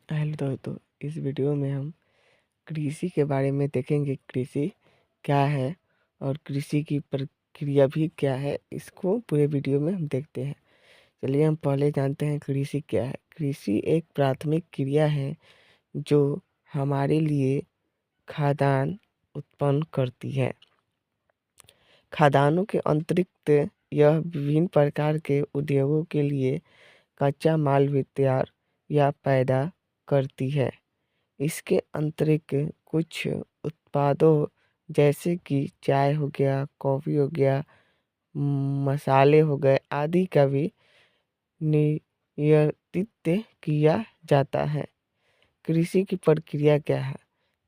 Hello दोस्तों, इस video में हम कृषि के बारे में देखेंगे। कृषि क्या है और कृषि की प्रक्रिया भी क्या है, इसको पूरे वीडियो में हम देखते हैं। चलिए हम पहले जानते हैं कृषि क्या है। कृषि एक प्राथमिक क्रिया है जो हमारे लिए खाद्यान्न उत्पन्न करती है। खाद्यान्नों के अतिरिक्त यह विभिन्न प्रकार के उद्योगों के लिए कच्चा माल भी तैयार या पैदा करती है। इसके अतिरिक्त कुछ उत्पादों जैसे कि चाय हो गया, कॉफ़ी हो गया, मसाले हो गए आदि का भी निर्यातित किया जाता है। कृषि की प्रक्रिया क्या है,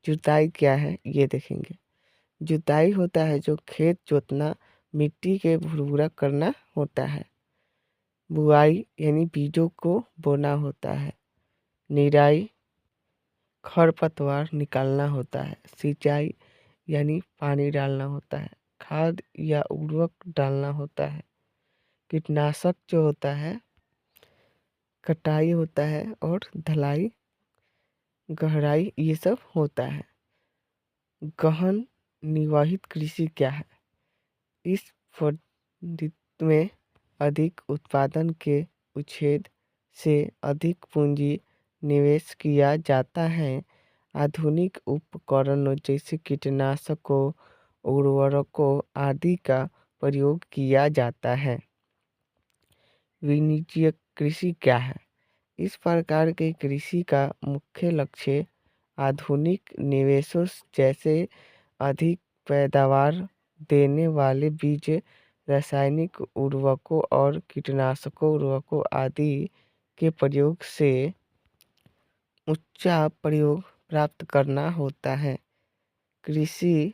जुताई क्या है, ये देखेंगे। जुताई होता है जो खेत जोतना, मिट्टी के भुरभुरा करना होता है। बुआई यानी बीजों को बोना होता है। निराई खरपतवार निकालना होता है। सिंचाई यानी पानी डालना होता है। खाद या उर्वरक डालना होता है। कीटनाशक जो होता है, कटाई होता है और धलाई, गहराई, ये सब होता है। गहन निवाहित कृषि क्या है? इस पद्धति में अधिक उत्पादन के उच्छेद से अधिक पूंजी निवेश किया जाता है। आधुनिक उपकरणों जैसे कीटनाशकों, उर्वरकों आदि का प्रयोग किया जाता है। वाणिज्यिक कृषि क्या है? इस प्रकार के कृषि का मुख्य लक्ष्य आधुनिक निवेशों जैसे अधिक पैदावार देने वाले बीज, रासायनिक उर्वरकों और कीटनाशकों उर्वरकों आदि के प्रयोग से उच्च प्रयोग प्राप्त करना होता है। कृषि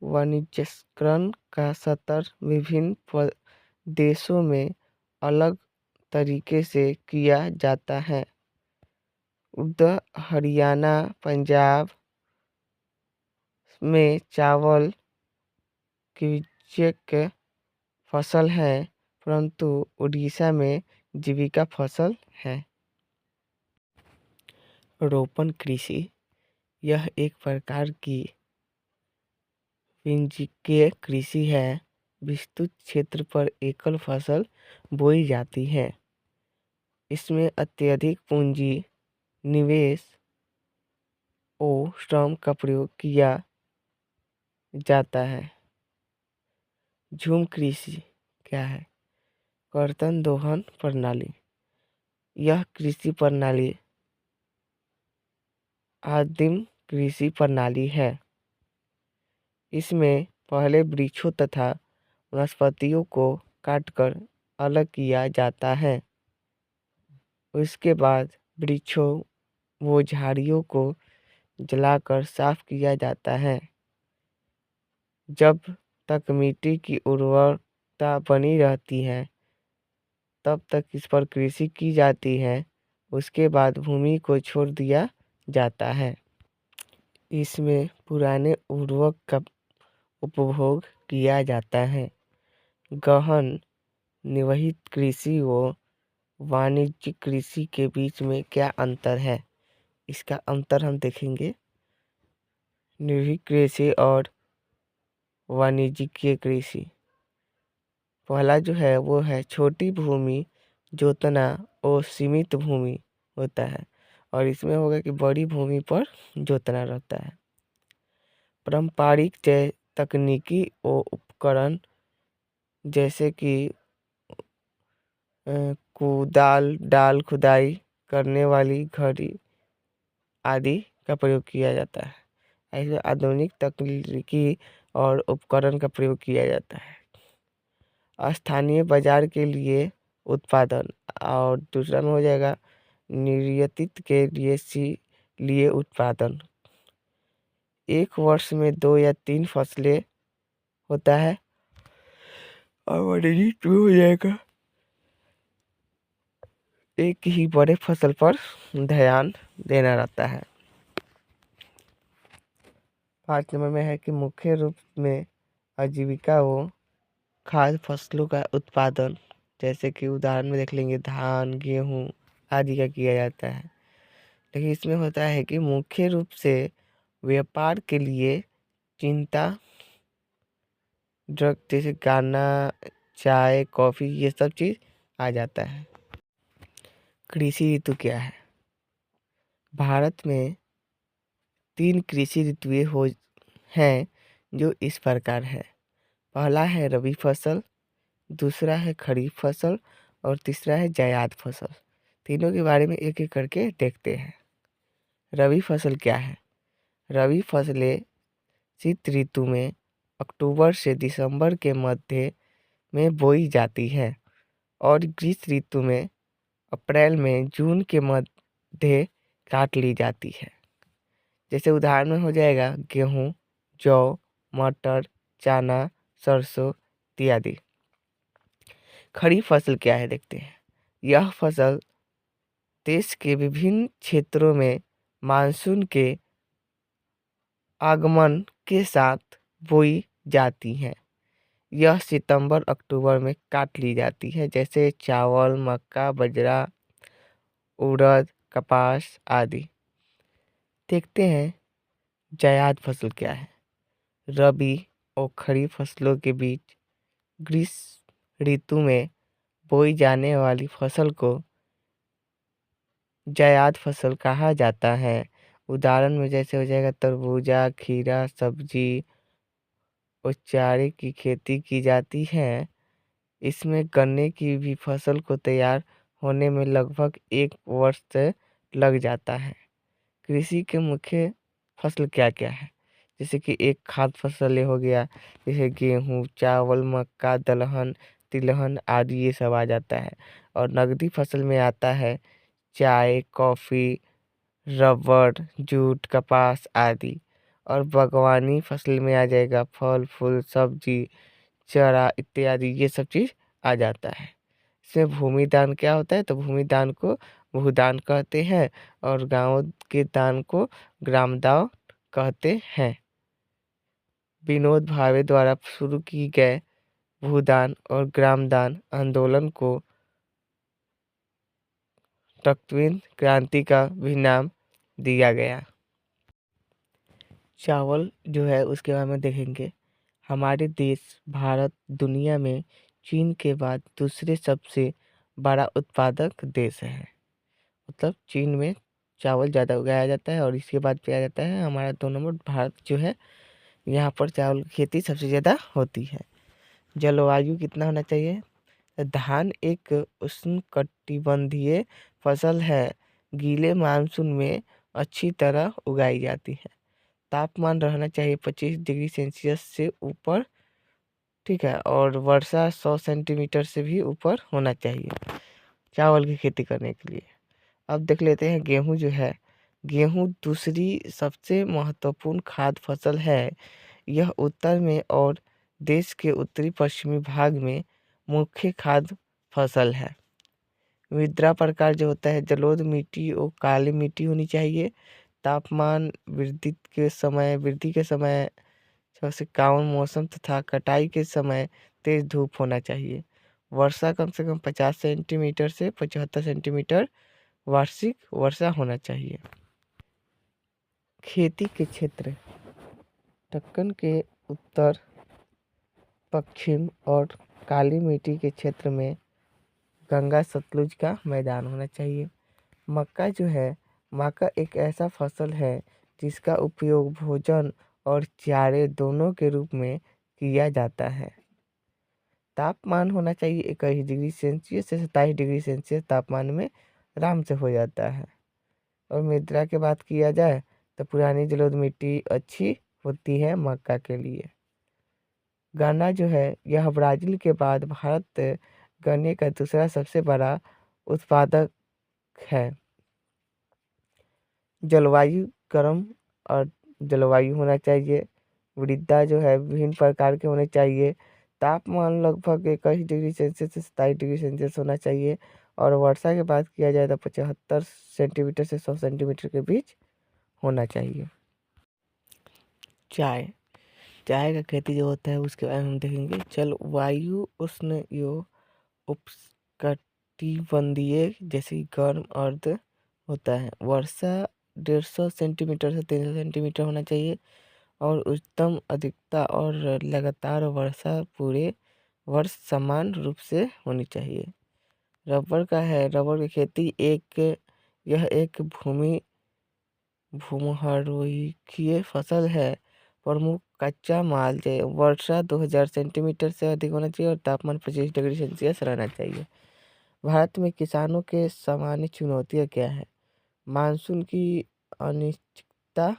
वाणिज्यिकरण का स्तर विभिन्न देशों में अलग तरीके से किया जाता है। हरियाणा, पंजाब में चावल की वाणिज्यिक फसल है, परंतु उड़ीसा में जीविका फसल है। रोपण कृषि यह एक प्रकार की वाणिज्यिक कृषि है। विस्तृत क्षेत्र पर एकल फसल बोई जाती है। इसमें अत्यधिक पूंजी निवेश और श्रम का प्रयोग किया जाता है। झूम कृषि क्या है? कर्तन दोहन प्रणाली। यह कृषि प्रणाली आदिम कृषि प्रणाली है। इसमें पहले वृक्षों तथा वनस्पतियों को काटकर अलग किया जाता है। उसके बाद वृक्षों व झाड़ियों को जलाकर साफ किया जाता है। जब तक मिट्टी की उर्वरता बनी रहती है तब तक इस पर कृषि की जाती है। उसके बाद भूमि को छोड़ दिया जाता है। इसमें पुराने उर्वरक का उपभोग किया जाता है। गहन निवाहित कृषि व वाणिज्यिक कृषि के बीच में क्या अंतर है, इसका अंतर हम देखेंगे। निवाहित कृषि और वाणिज्यिक कृषि, पहला जो है वो है छोटी भूमि जोतना और सीमित भूमि होता है, और इसमें होगा कि बड़ी भूमि पर जोतना रहता है। पारंपरिक तकनीकी और उपकरण जैसे कि कुदाल, डाल खुदाई करने वाली घड़ी आदि का प्रयोग किया जाता है। ऐसे आधुनिक तकनीकी और उपकरण का प्रयोग किया जाता है। स्थानीय बाजार के लिए उत्पादन, और दूसरा में हो जाएगा निर्यातित के लिए उत्पादन। एक वर्ष में 2 या 3 फसलें होता है, और वाणिज्यिक में हो जाएगा एक ही बड़े फसल पर ध्यान देना रहता है। 5 नंबर में है कि मुख्य रूप में आजीविका वो खाद्य फसलों का उत्पादन, जैसे कि उदाहरण में देख लेंगे धान, गेहूँ आदि का किया जाता है। लेकिन इसमें होता है कि मुख्य रूप से व्यापार के लिए चिंता, ड्रग जैसे गाना, चाय, कॉफ़ी ये सब चीज़ आ जाता है। कृषि ऋतु क्या है? भारत में 3 कृषि ऋतुएं हैं जो इस प्रकार है। पहला है रबी फसल, दूसरा है खरीफ फसल और तीसरा है जायद फसल। तीनों के बारे में एक एक करके देखते हैं। रबी फसल क्या है? रबी फसलें शीत ऋतु में अक्टूबर से दिसंबर के मध्य में बोई जाती है और ग्रीष्म ऋतु में अप्रैल में जून के मध्य काट ली जाती है। जैसे उदाहरण में हो जाएगा गेहूँ, जौ, मटर, चना, सरसों इत्यादि। खरीफ फसल क्या है देखते हैं। यह फसल देश के विभिन्न क्षेत्रों में मानसून के आगमन के साथ बोई जाती है। यह सितंबर अक्टूबर में काट ली जाती है, जैसे चावल, मक्का, बाजरा, उड़द, कपास आदि। देखते हैं जायद फसल क्या है। रबी और खरीफ फसलों के बीच ग्रीष्म ऋतु में बोई जाने वाली फसल को जायद फसल कहा जाता है। उदाहरण में जैसे हो जाएगा तरबूजा, खीरा, सब्जी और चारे की खेती की जाती है। इसमें गन्ने की भी फसल को तैयार होने में लगभग 1 वर्ष से लग जाता है। कृषि के मुख्य फसल क्या क्या है? जैसे कि एक खाद्य फसल ये हो गया, जैसे गेहूँ, चावल, मक्का, दलहन, तिलहन आदि ये सब आ जाता है। और नगदी फसल में आता है चाय, कॉफ़ी, रबड़, जूट, कपास आदि। और बागवानी फसल में आ जाएगा फल फूल, सब्जी, चारा इत्यादि ये सब चीज़ आ जाता है। इसमें भूमि दान क्या होता है? तो भूमि दान को भूदान कहते हैं और गाँव के दान को ग्राम दान कहते हैं। विनोद भावे द्वारा शुरू की गए भूदान और ग्रामदान आंदोलन को टकविन क्रांति का भी नाम दिया गया। चावल जो है उसके बारे में देखेंगे। हमारे देश भारत दुनिया में चीन के बाद दूसरे सबसे बड़ा उत्पादक देश है। मतलब चीन में चावल ज़्यादा उगाया जाता है और इसके बाद पे आ जाता है हमारा 2 नंबर भारत जो है। यहाँ पर चावल की खेती सबसे ज़्यादा होती है। जलवायु कितना होना चाहिए? धान एक उष्णकटिबंधीय फसल है। गीले मानसून में अच्छी तरह उगाई जाती है। तापमान रहना चाहिए 25 डिग्री सेल्सियस से ऊपर, ठीक है। और वर्षा 100 सेंटीमीटर से भी ऊपर होना चाहिए चावल की खेती करने के लिए। अब देख लेते हैं गेहूँ जो है। गेहूँ दूसरी सबसे महत्वपूर्ण खाद्य फसल है। यह उत्तर में और देश के उत्तरी पश्चिमी भाग में मुख्य खाद्य फसल है। मृदा प्रकार जो होता है जलोढ़ मिट्टी और काली मिट्टी होनी चाहिए। तापमान वृद्धि के समय सबसे कम मौसम तथा कटाई के समय तेज धूप होना चाहिए। वर्षा कम से कम 50 सेंटीमीटर से 75 सेंटीमीटर वार्षिक वर्षा होना चाहिए। खेती के क्षेत्र दक्कन के उत्तर पश्चिम और काली मिट्टी के क्षेत्र में गंगा सतलुज का मैदान होना चाहिए। मक्का जो है, मक्का एक ऐसा फसल है जिसका उपयोग भोजन और चारे दोनों के रूप में किया जाता है। तापमान होना चाहिए 21 डिग्री सेल्सियस से 27 डिग्री सेल्सियस तापमान में आराम से हो जाता है। और मृदा की बात किया जाए तो पुरानी जलोढ़ मिट्टी अच्छी होती है मक्का के लिए। गन्ना जो है यह ब्राज़ील के बाद भारत गन्ने का दूसरा सबसे बड़ा उत्पादक है। जलवायु गर्म और जलवायु होना चाहिए। मृदा जो है विभिन्न प्रकार के होने चाहिए। तापमान लगभग 21 डिग्री सेल्सियस से 27 डिग्री सेल्सियस होना चाहिए। और वर्षा की बात किया जाए तो 75 सेंटीमीटर से 100 सेंटीमीटर के बीच होना चाहिए। चाय चाय का खेती जो होता है उसके बारे में हम देखेंगे। जलवायु उष्ण उष्णकटिबंधीय जैसे गर्म अर्ध होता है। वर्षा 150 सेंटीमीटर से 300 सेंटीमीटर होना चाहिए और उच्चतम अधिकता और लगातार वर्षा पूरे वर्ष समान रूप से होनी चाहिए। रबर का है, रबर की खेती यह एक भूमध्यरेखीय फसल है। प्रमुख कच्चा माल वर्षा 2000 सेंटीमीटर से अधिक होना चाहिए और तापमान 25 डिग्री सेल्सियस रहना चाहिए। भारत में किसानों के सामान्य चुनौतियाँ क्या है? मानसून की अनिश्चितता,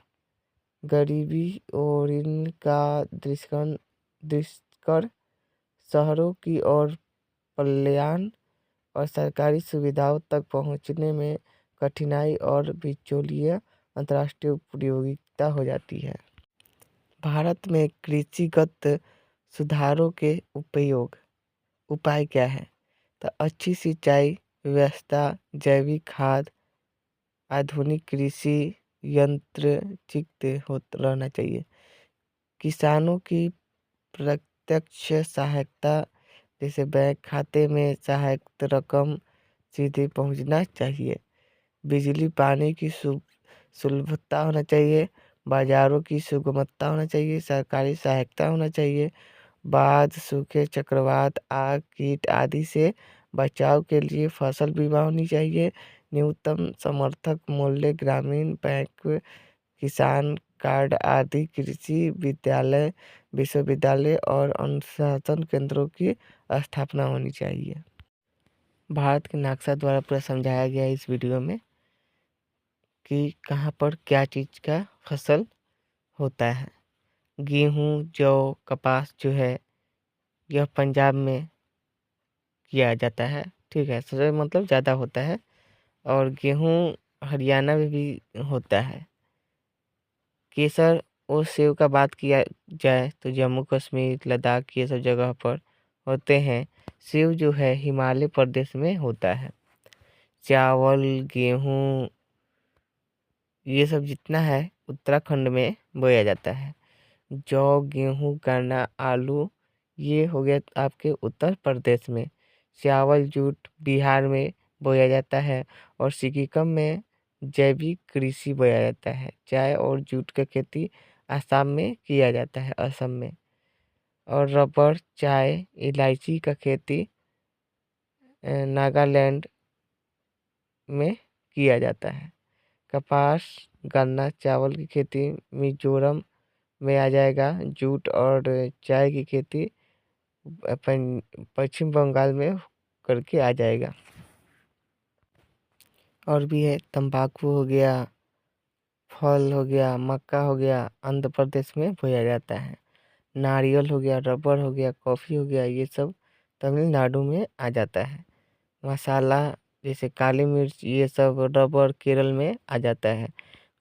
गरीबी और ऋण का दुष्कर, शहरों की ओर पलायन और सरकारी सुविधाओं तक पहुंचने में कठिनाई और बिचौलिए अंतर्राष्ट्रीय उपयोगिता हो जाती है। भारत में कृषिगत सुधारों के उपाय क्या है? तो अच्छी सिंचाई व्यवस्था, जैविक खाद, आधुनिक कृषि यंत्र रहना चाहिए। किसानों की प्रत्यक्ष सहायता, जैसे बैंक खाते में सहायक रकम सीधे पहुंचना चाहिए। बिजली पानी की सुलभता होना चाहिए। बाजारों की सुगमता होना चाहिए। सरकारी सहायता होना चाहिए। बाढ़, सूखे, चक्रवात, आग, कीट आदि से बचाव के लिए फसल बीमा होनी चाहिए। न्यूनतम समर्थक मूल्य, ग्रामीण बैंक, किसान कार्ड आदि, कृषि विद्यालय, विश्वविद्यालय और अनुसंधान केंद्रों की स्थापना होनी चाहिए। भारत के नक्शा द्वारा पूरा समझाया गया है इस वीडियो में कि कहाँ पर क्या चीज़ का फसल होता है। गेहूँ, जौ, कपास जो है यह पंजाब में किया जाता है। ठीक है, सबसे मतलब ज़्यादा होता है। और गेहूँ हरियाणा में भी होता है। केसर और सेब का बात किया जाए तो जम्मू कश्मीर, लद्दाख ये सब जगह पर होते हैं। सेब जो है हिमालय प्रदेश में होता है। चावल, गेहूँ ये सब जितना है उत्तराखंड में बोया जाता है। जौ, गेहूँ, गन्ना, आलू ये हो गया आपके उत्तर प्रदेश में। चावल, जूट बिहार में बोया जाता है और सिक्किम में जैविक कृषि बोया जाता है। चाय और जूट का खेती आसाम में किया जाता है, असम में। और रबर, चाय, इलायची का खेती नागालैंड में किया जाता है। कपास, गन्ना, चावल की खेती मिजोरम में आ जाएगा। जूट और चाय की खेती पश्चिम बंगाल में करके आ जाएगा। और भी है, तंबाकू हो गया, फल हो गया, मक्का हो गया, आंध्र प्रदेश में बोया जाता है। नारियल हो गया, रबर हो गया, कॉफ़ी हो गया, ये सब तमिलनाडु में आ जाता है। मसाला जैसे काली मिर्च ये सब रबर केरल में आ जाता है।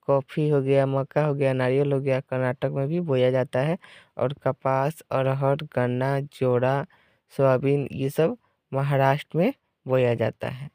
कॉफ़ी हो गया, मक्का हो गया, नारियल हो गया, कर्नाटक में भी बोया जाता है। और कपास, अरहर, गन्ना, जोड़ा, सोयाबीन ये सब महाराष्ट्र में बोया जाता है।